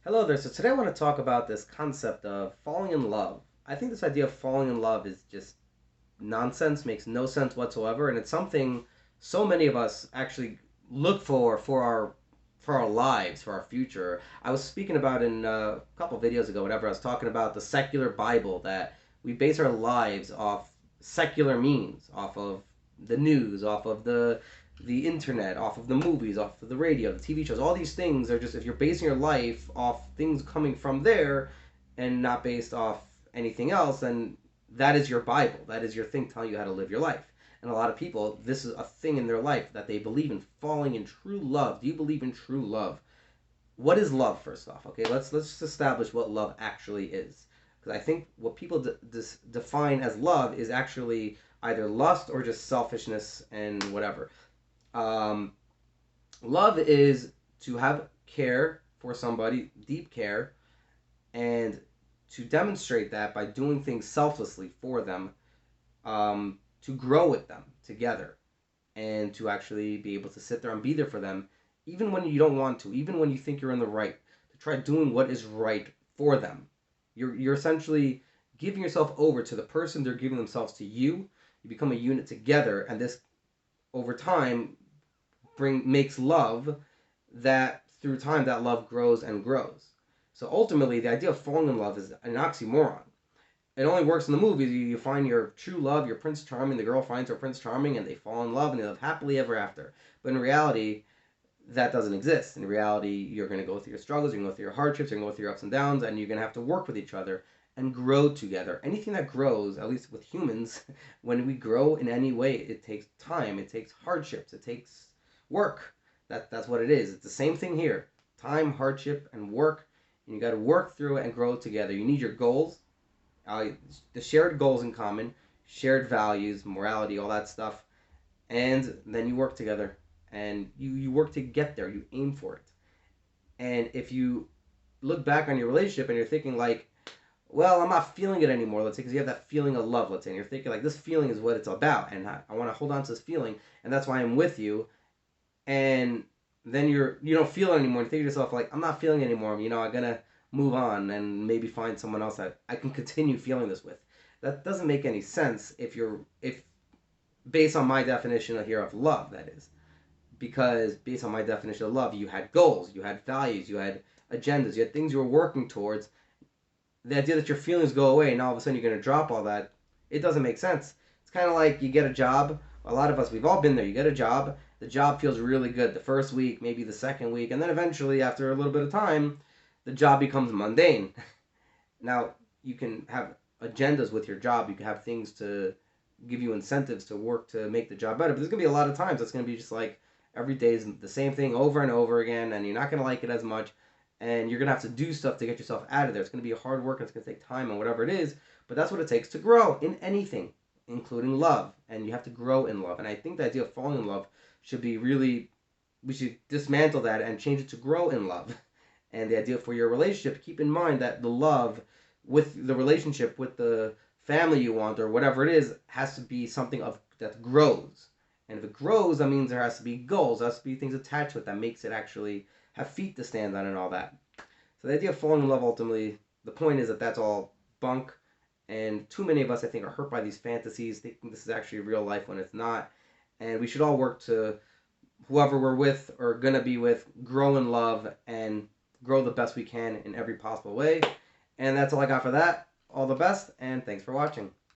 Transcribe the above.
Hello there. So today I want to talk about this concept of falling in love. I think this idea of falling in love is just nonsense, makes no sense whatsoever, and it's something so many of us actually look for our lives, for our future. I was speaking about in a couple videos ago, whatever. I was talking about the secular Bible that we base our lives off secular means, off of the news, off of the internet, off of the movies, off of the radio, the TV shows. All these things are just if you're basing your life off things coming from there and not based off anything else, then that is your Bible. That is your thing telling you how to live your life. And a lot of people, this is a thing in their life that they believe in falling in true love. Do you believe in true love? What is love, first off? Okay, let's just establish what love actually is. Because I think what people define as love is actually either lust or just selfishness and whatever. Um, Love is to have care for somebody, deep care, and to demonstrate that by doing things selflessly for them, to grow with them together, and to actually be able to sit there and be there for them, even when you don't want to, even when you think you're in the right, to try doing what is right for them. You're essentially giving yourself over to the person they're giving themselves to you. You become a unit together, and this over time makes love that through time that love grows and grows. So ultimately, the idea of falling in love is an oxymoron. It only works in the movies. You find your true love, your Prince Charming. The girl finds her Prince Charming, and they fall in love, and they live happily ever after. But in reality, that doesn't exist. In reality, you're going to go through your struggles, you're going to go through your hardships, you're going to go through your ups and downs, and you're going to have to work with each other and grow together. Anything that grows, at least with humans, when we grow in any way, it takes time, it takes hardships, it takes work. That's what it is. It's the same thing here. Time, hardship, and work. And you got to work through it and grow together. You need your goals, uh, the shared goals in common, shared values, morality, all that stuff, and then you work together and you work to get there. You aim for it. And if you look back on your relationship and you're thinking like, well, I'm not feeling it anymore. Let's say because you have that feeling of love. Let's say and you're thinking like this feeling is what it's about, and I want to hold on to this feeling, and that's why I'm with you. And then you don't feel it anymore. You think to yourself like, I'm not feeling it anymore. I'm gonna move on and maybe find someone else that I can continue feeling this with. That doesn't make any sense if based on my definition of here of love, that is. Because based on my definition of love, you had goals, you had values, you had agendas, you had things you were working towards. The idea that your feelings go away and all of a sudden you're going to drop all that, it doesn't make sense. It's kind of like you get a job. A lot of us, we've all been there. You get a job, the job feels really good the first week, maybe the second week, and then eventually, after a little bit of time, the job becomes mundane. Now, you can have agendas with your job, you can have things to give you incentives to work to make the job better, but there's going to be a lot of times that's going to be just like every day is the same thing over and over again, and you're not going to like it as much, and you're gonna have to do stuff to get yourself out of there. It's gonna be hard work and it's gonna take time and whatever it is, but that's what it takes to grow in anything, including love. And you have to grow in love. And I think the idea of falling in love should be really, we should dismantle that and change it to grow in love. And the idea for your relationship, keep in mind that the love with the relationship with the family you want or whatever it is has to be something of that grows. And if it grows, that means there has to be goals, there has to be things attached to it that makes it actually have feet to stand on and all that. So the idea of falling in love ultimately, the point is that that's all bunk, and too many of us I think are hurt by these fantasies, thinking this is actually real life when it's not. And we should all work to whoever we're with or gonna be with, grow in love and grow the best we can in every possible way. And that's all I got for that. All the best, and thanks for watching.